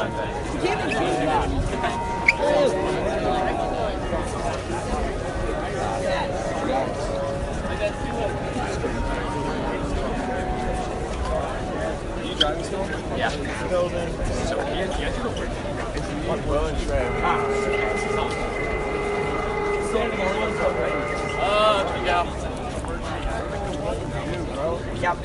You driving still? Yeah. So then. So yeah, you go for it. Will and Trey. Yeah. Yep.